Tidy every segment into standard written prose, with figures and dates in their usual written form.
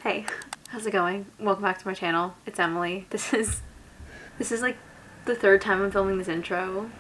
Hey, how's it going? Welcome back to my channel. It's Emily. This is like the third time I'm filming this intros.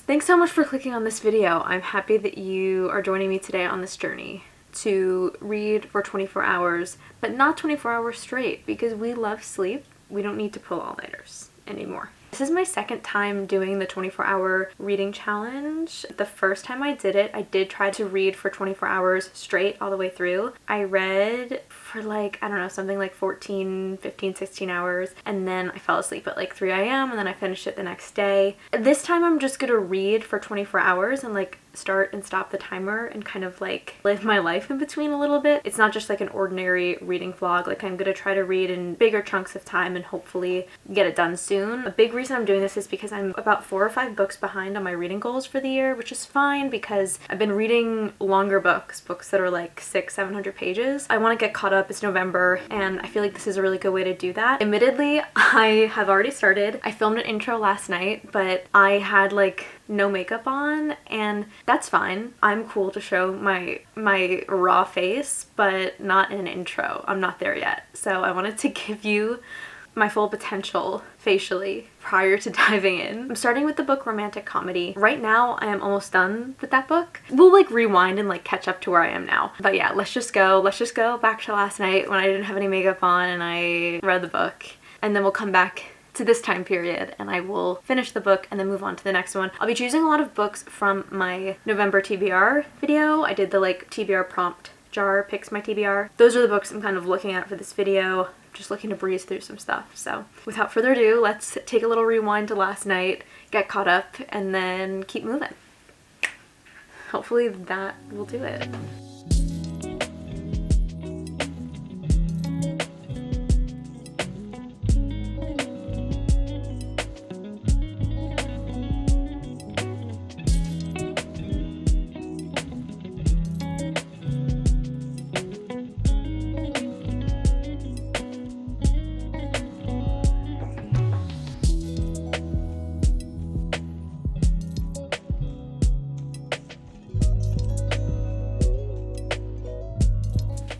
Thanks so much for clicking on this video. I'm happy that you are joining me today on this journey to read for 24 hours, but not 24 hours straight, because we love sleep. We don't need to pull all-nighters anymore. This is my second time doing the 24-hour reading challenge. The first time I did it, I did try to read for 24 hours straight all the way through. I read for like, I don't know, something like 14, 15, 16 hours, and then I fell asleep at like 3 a.m. and then I finished it the next day. This time I'm just gonna read for 24 hours and like start and stop the timer and kind of like live my life in between a little bit. It's not just like an ordinary reading vlog. Like, I'm gonna try to read in bigger chunks of time and hopefully get it done soon. A big reason I'm doing this is because I'm about 4 or 5 books behind on my reading goals for the year, which is fine because I've been reading longer books that are like 600-700 pages. I want to get caught up. It's November and I feel like this is a really good way to do that. Admittedly, I have already started. I filmed an intro last night, but I had like no makeup on, and that's fine. I'm cool to show my raw face, but not in an intro. I'm not there yet. So I wanted to give you my full potential facially prior to diving in. I'm starting with the book Romantic Comedy. Right now, I am almost done with that book. We'll like rewind and like catch up to where I am now. But yeah, let's just go back to last night when I didn't have any makeup on and I read the book. And then we'll come back to this time period and I will finish the book and then move on to the next one. I'll be choosing a lot of books from my November TBR video. I did the like TBR prompt jar picks my TBR. Those are the books I'm kind of looking at for this video. Just looking to breeze through some stuff. So without further ado, let's take a little rewind to last night, get caught up, and then keep moving. Hopefully that will do it.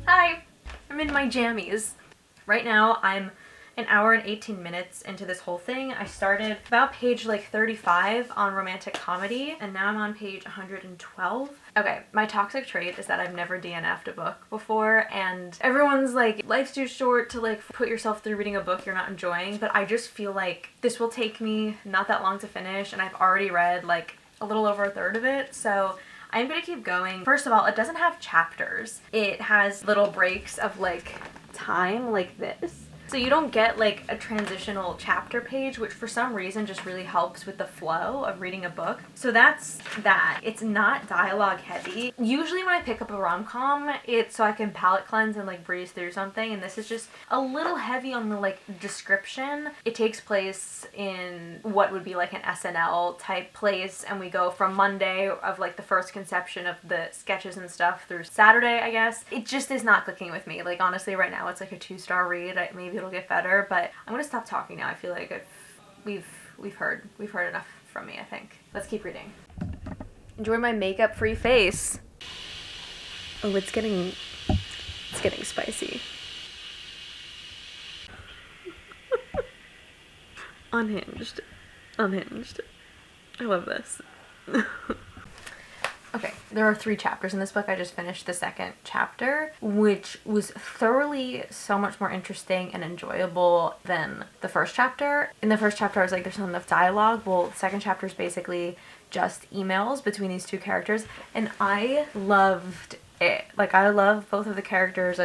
Hi, I'm in my jammies. Right now I'm an hour and 18 minutes into this whole thing. I started about page like 35 on Romantic Comedy and now I'm on page 112. Okay, my toxic trait is that I've never DNF'd a book before, and everyone's like, life's too short to like put yourself through reading a book you're not enjoying, but I just feel like this will take me not that long to finish and I've already read like a little over a third of it, so I'm gonna keep going. First of all, it doesn't have chapters. It has little breaks of like time like this. So you don't get like a transitional chapter page, which for some reason just really helps with the flow of reading a book. So that's that. It's not dialogue heavy. Usually when I pick up a rom-com, it's so I can palate cleanse and like breeze through something, and this is just a little heavy on the like description. It takes place in what would be like an SNL type place, and we go from Monday of like the first conception of the sketches and stuff through Saturday, I guess. It just is not clicking with me. Like honestly right now it's like a 2-star read. Maybe it'll get better, but I'm gonna stop talking now. I feel like we've heard enough from me, I think. Let's keep reading. Enjoy my makeup-free face. Oh, it's getting spicy. Unhinged. I love this. Okay, there are 3 chapters in this book. I just finished the second chapter, which was thoroughly so much more interesting and enjoyable than the first chapter. In the first chapter, I was like, there's not enough dialogue. Well, the second chapter is basically just emails between these 2 characters, and I loved it. Like, I love both of the characters.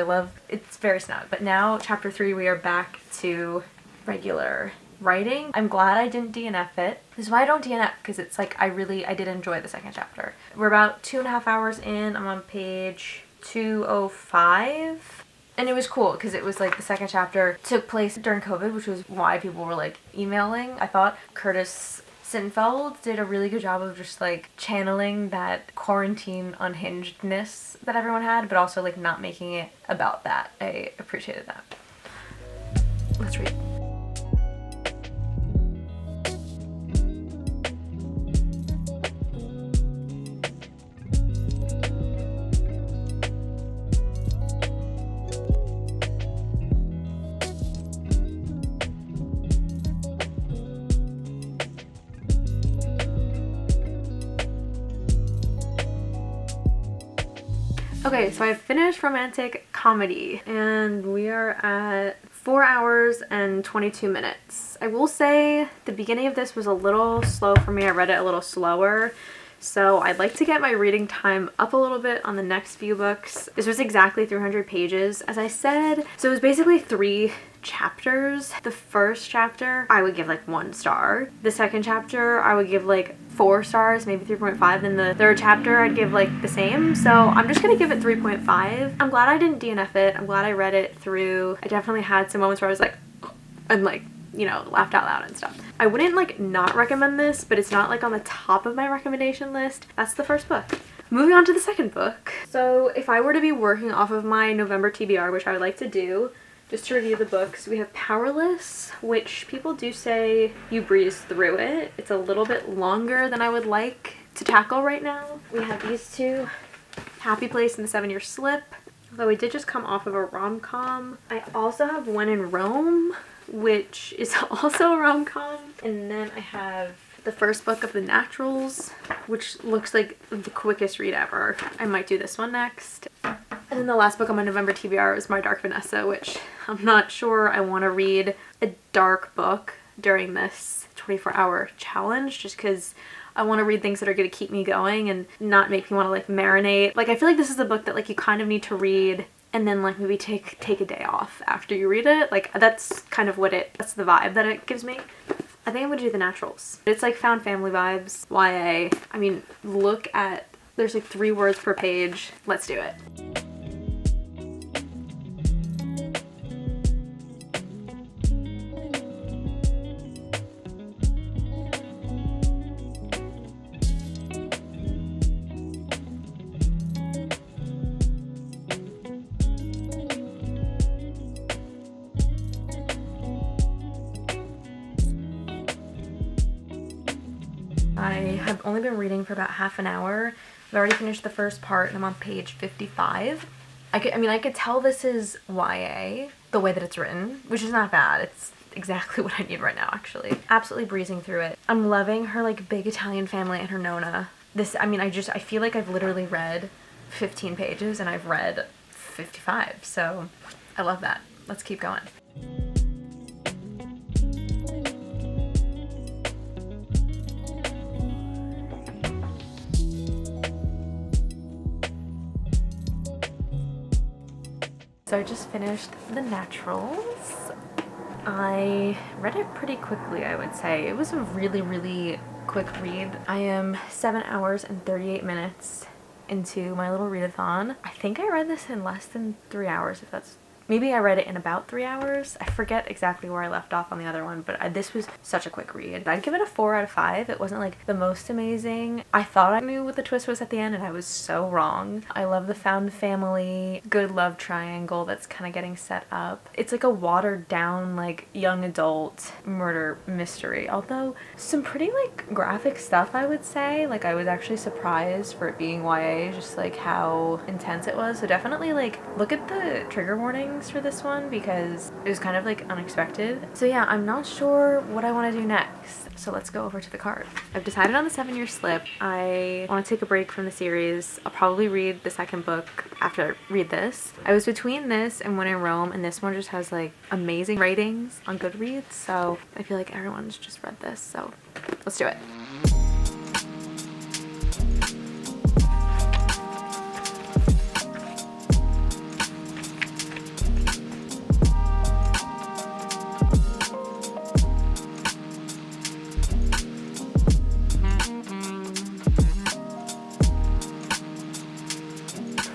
It's very snug. But now, chapter 3, we are back to regular writing. I'm glad I didn't DNF it. This is why I don't DNF, because it's like I did enjoy the second chapter. We're about 2.5 hours in. I'm on page 205. And it was cool because it was like the second chapter took place during COVID, which was why people were like emailing. I thought Curtis Sinfeld did a really good job of just like channeling that quarantine unhingedness that everyone had, but also like not making it about that. I appreciated that. Let's read. Okay, so I finished romantic comedy and we are at 4 hours and 22 minutes. I will say the beginning of this was a little slow for me. I read it a little slower. So I'd like to get my reading time up a little bit on the next few books. This was exactly 300 pages, as I said. So it was basically 3 chapters. The first chapter, I would give like 1 star. The second chapter, I would give like 4 stars, maybe 3.5. Then the third chapter, I'd give like the same. So I'm just gonna give it 3.5. I'm glad I didn't DNF it. I'm glad I read it through. I definitely had some moments where I was like, and like, you know, laughed out loud and stuff. I wouldn't like not recommend this, but it's not like on the top of my recommendation list. That's the first book. Moving on to the second book. So if I were to be working off of my November TBR, which I would like to do, just to review the books, we have Powerless, which people do say you breeze through it. It's a little bit longer than I would like to tackle right now. We have these 2, Happy Place and the 7-Year Slip, although we did just come off of a rom-com. I also have When in Rome, which is also a rom-com. And then I have the first book of The Naturals, which looks like the quickest read ever. I might do this one next. And then the last book on my November TBR is My Dark Vanessa, which I'm not sure I want to read a dark book during this 24-hour challenge, just because I want to read things that are going to keep me going and not make me want to like marinate. Like I feel like this is a book that like you kind of need to read and then like maybe take a day off after you read it. Like that's kind of that's the vibe that it gives me. I think I'm gonna do The Naturals. It's like found family vibes, YA. I mean, look at, there's like 3 words per page. Let's do it. I have only been reading for about half an hour. I've already finished the first part and I'm on page 55. I could tell this is YA, the way that it's written, which is not bad. It's exactly what I need right now, actually. Absolutely breezing through it. I'm loving her like big Italian family and her Nona. I feel like I've literally read 15 pages and I've read 55. So I love that. Let's keep going. So I just finished The Naturals. I read it pretty quickly, I would say. It was a really, really quick read. I am 7 hours and 38 minutes into my little readathon. I think I read this in less than 3 hours, maybe I read it in about 3 hours. I forget exactly where I left off on the other one, but this was such a quick read. I'd give it a 4 out of 5. It wasn't like the most amazing. I thought I knew what the twist was at the end and I was so wrong. I love the found family, good love triangle that's kind of getting set up. It's like a watered down like young adult murder mystery, although some pretty like graphic stuff, I would say. Like I was actually surprised for it being YA, just like how intense it was. So definitely like look at the trigger warnings for this one because it was kind of like unexpected. So yeah, I'm not sure what I want to do next. So let's go over to the card. I've decided on the 7-Year Slip. I want to take a break from the series. I'll probably read the second book after I read this. I was between this and When in Rome, and this one just has like amazing ratings on Goodreads. So I feel like everyone's just read this. So let's do it.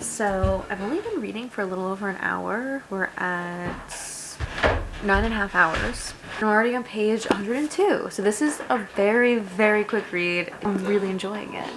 So I've only been reading for a little over an hour. We're at 9.5 hours. I'm already on page 102. So this is a very, very quick read. I'm really enjoying it.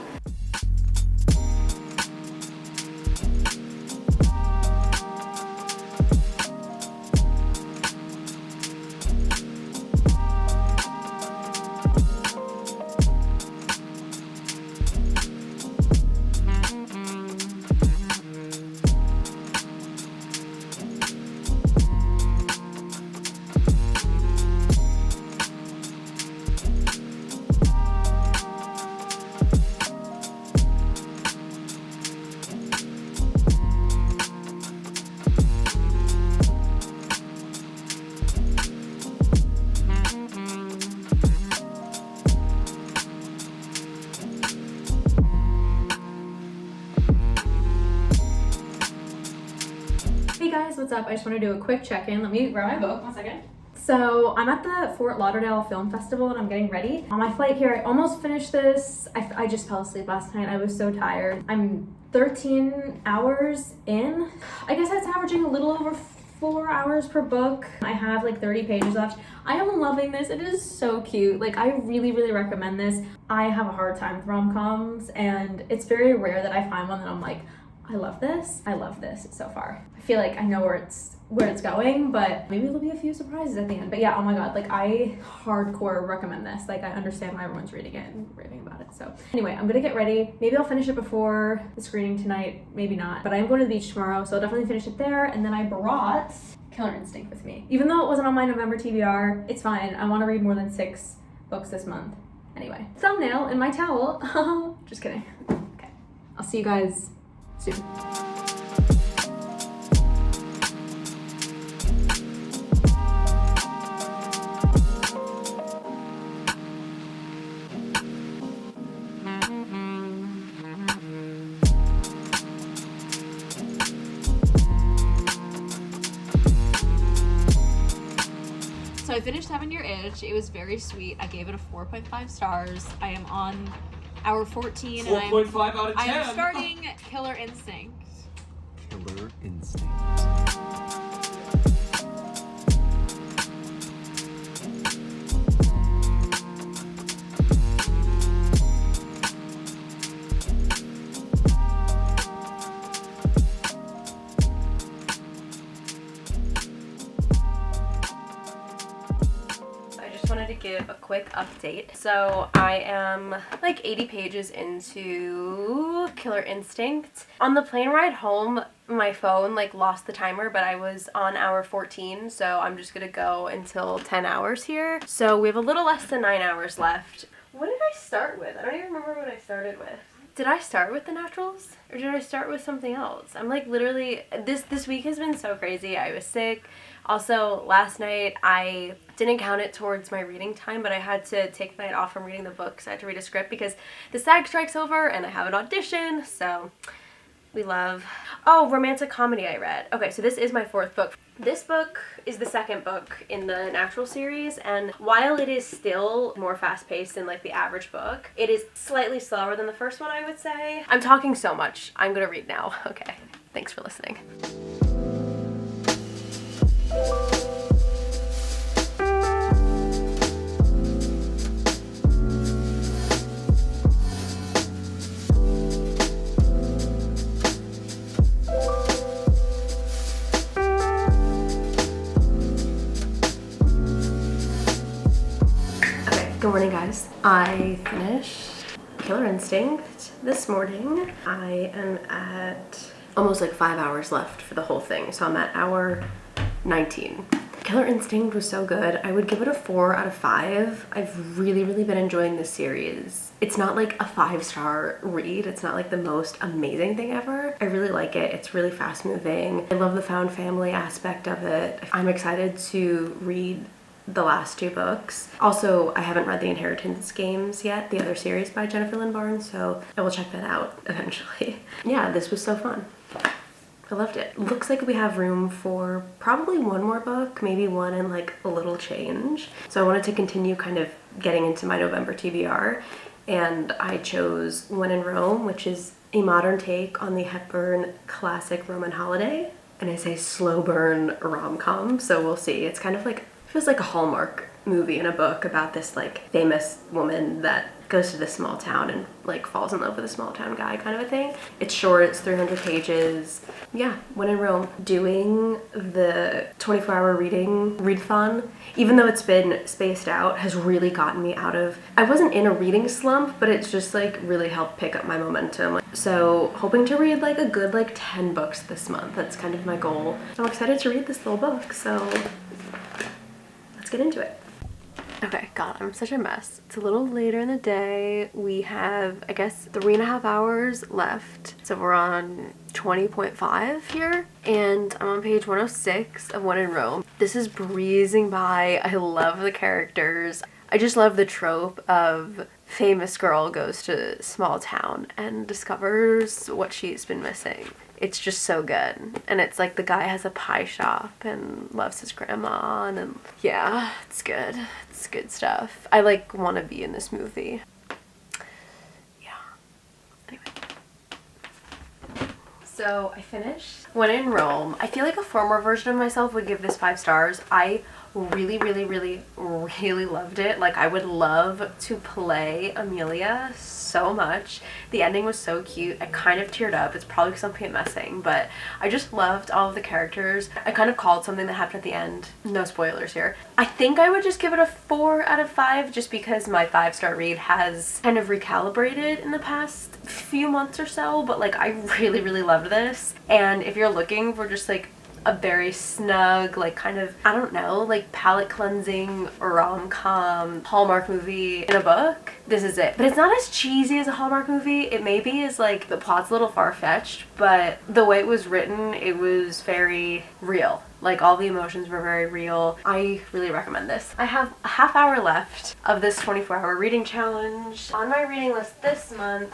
what's up? I just want to do a quick check-in. Let me grab my book. 1 second. So I'm at the Fort Lauderdale Film Festival and I'm getting ready. On my flight here, I almost finished this. I just fell asleep last night. I was so tired. I'm 13 hours in. I guess that's averaging a little over 4 hours per book. I have like 30 pages left. I am loving this. It is so cute. Like, I really, really recommend this. I have a hard time with rom-coms and it's very rare that I find one that I'm like, I love this. I love this so far. I feel like I know where it's going, but maybe there'll be a few surprises at the end. But yeah, oh my god, like I hardcore recommend this. Like, I understand why everyone's reading it and raving about it. So anyway, I'm gonna get ready. Maybe I'll finish it before the screening tonight, maybe not. But I am going to the beach tomorrow, so I'll definitely finish it there. And then I brought Killer Instinct with me. Even though it wasn't on my November TBR, it's fine. I want to read more than 6 books this month. Anyway, thumbnail in my towel. Just kidding. Okay, I'll see you guys soon. So I finished 7-Year Itch. It was very sweet. I gave it a 4.5 stars. I am on hour 14 and 4.5 out of 10. I am starting Killer Instinct. Killer Instinct. Wanted to give a quick update. So I am like 80 pages into Killer Instinct. On the plane ride home, my phone like lost the timer, but I was on hour 14, so I'm just gonna go until 10 hours here. So we have a little less than 9 hours left. What did I start with? I don't even remember what I started with. Did I start with The Naturals? Or did I start with something else? I'm like literally, this week has been so crazy. I was sick. Also, last night I didn't count it towards my reading time, but I had to take the night off from reading the book, so I had to read a script because the SAG strike's over and I have an audition, so we love. Oh, romantic comedy I read. Okay, so this is my 4th book. This book is the 2nd book in the Natural series, and while it is still more fast-paced than like the average book, it is slightly slower than the first one, I would say. I'm talking so much. I'm gonna read now. Okay, thanks for listening. Good morning, guys. I finished Killer Instinct this morning. I am at almost like 5 hours left for the whole thing, so I'm at hour 19. Killer Instinct was so good. I would give it a 4 out of 5. I've really been enjoying this series. It's not like a 5-star read. It's not like the most amazing thing ever. I really like it. It's really fast moving. I love the found family aspect of it. I'm excited to read the last 2 books. Also, I haven't read The Inheritance Games yet, the other series by Jennifer Lynn Barnes, so I will check that out eventually. Yeah, this was so fun. I loved it. Looks like we have room for probably 1 more book, maybe 1 and like a little change. So I wanted to continue kind of getting into my November TBR, and I chose When in Rome, which is a modern take on the Hepburn classic Roman holiday. And I say slow burn rom-com, so we'll see. It's kind of like, feels like a Hallmark movie in a book about this like famous woman that goes to this small town and like falls in love with a small town guy kind of a thing. It's short, it's 300 pages. Yeah, When in Rome. Doing the 24-hour readathon, even though it's been spaced out, has really gotten me out of, I wasn't in a reading slump, but it's just like really helped pick up my momentum. So hoping to read like a good like 10 books this month. That's kind of my goal. I'm excited to read this little book, so let's get into it. Okay, God, I'm such a mess. It's a little later in the day. We have, I guess, 3.5 hours left. So we're on 20.5 here, and I'm on page 106 of When in Rome. This is breezing by. I love the characters. I just love the trope of famous girl goes to small town and discovers what she's been missing. It's just so good. And it's like the guy has a pie shop and loves his grandma, and yeah, it's good. It's good stuff. I like want to be in this movie. Yeah. Anyway. So I finished When in Rome. I feel like a former version of myself would give this 5 stars. I really loved it. Like, I would love to play Amelia so much. The ending was so cute. I kind of teared up. It's probably because I'm PMSing, but I just loved all of the characters. I kind of called something that happened at the end. No spoilers here. I think I would just give it a 4 out of 5 just because my 5-star read has kind of recalibrated in the past few months or so, but like I really loved this. And if you're looking for just like a very snug, like kind of, I don't know, like palate cleansing rom-com Hallmark movie in a book, this is it. But it's not as cheesy as a Hallmark movie. It maybe is like, the plot's a little far-fetched, but the way it was written, it was very real. Like, all the emotions were very real. I really recommend this. I have a half hour left of this 24-hour reading challenge. On my reading list this month,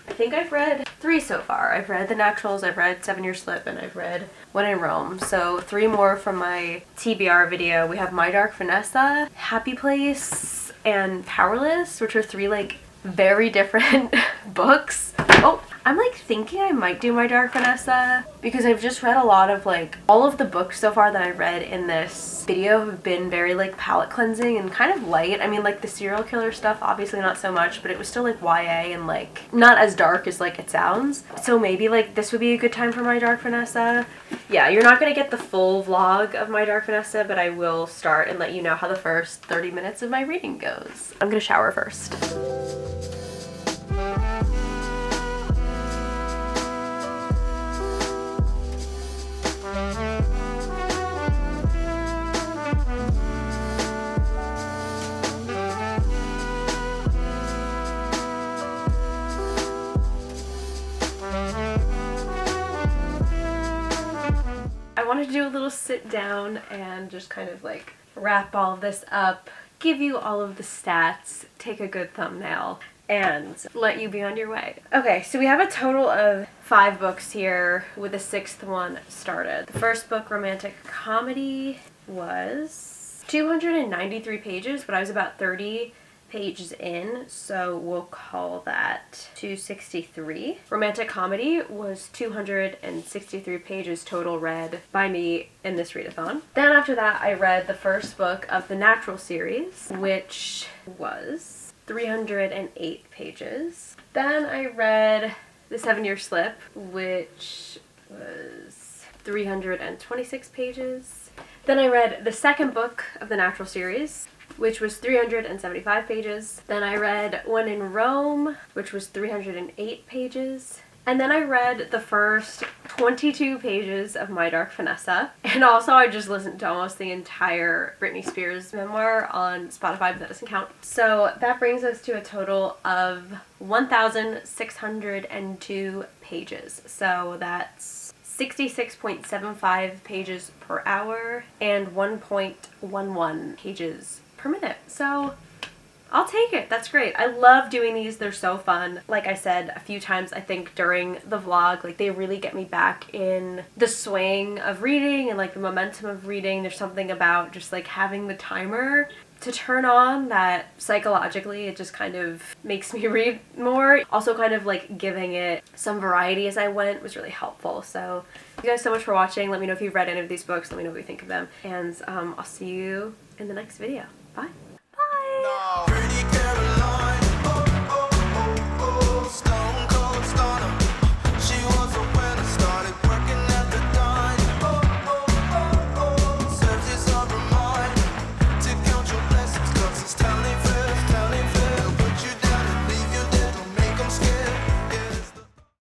I think I've read 3 so far. I've read The Naturals, I've read 7-Year Slip, and I've read When in Rome. So 3 more from my TBR video. We have My Dark Vanessa, Happy Place, and Powerless, which are 3 like very different books. Oh, I'm like thinking I might do My Dark Vanessa because I've just read a lot of like, all of the books so far that I've read in this video have been very like palate cleansing and kind of light. I mean, like the serial killer stuff, obviously not so much, but it was still like YA and like not as dark as like it sounds. So maybe like this would be a good time for My Dark Vanessa. Yeah, you're not gonna get the full vlog of My Dark Vanessa, but I will start and let you know how the first 30 minutes of my reading goes. I'm gonna shower first. I wanted to do a little sit down and just kind of like wrap all of this up, give you all of the stats, take a good thumbnail, and let you be on your way. Okay, so we have a total of 5 books here with the 6th one started. The first book, romantic comedy, was 293 pages, but I was about 30 pages in, so we'll call that 263. Romantic comedy was 263 pages total read by me in this readathon. Then after that, I read the first book of the Natural series, which was 308 pages. Then I read the 7-Year Slip, which was 326 pages. Then I read the second book of the Natural series, which was 375 pages. Then I read When in Rome, which was 308 pages. And then I read the first 22 pages of My Dark Vanessa. And also I just listened to almost the entire Britney Spears memoir on Spotify, but that doesn't count. So that brings us to a total of 1,602 pages. So that's 66.75 pages per hour and 1.11 pages per minute. So I'll take it. That's great. I love doing these. They're so fun. Like I said a few times, I think during the vlog, like they really get me back in the swing of reading and like the momentum of reading. There's something about just like having the timer to turn on that psychologically it just kind of makes me read more. Also kind of like giving it some variety as I went was really helpful. So thank you guys so much for watching. Let me know if you've read any of these books. Let me know what you think of them. And I'll see you in the next video. Bye. Bye. No.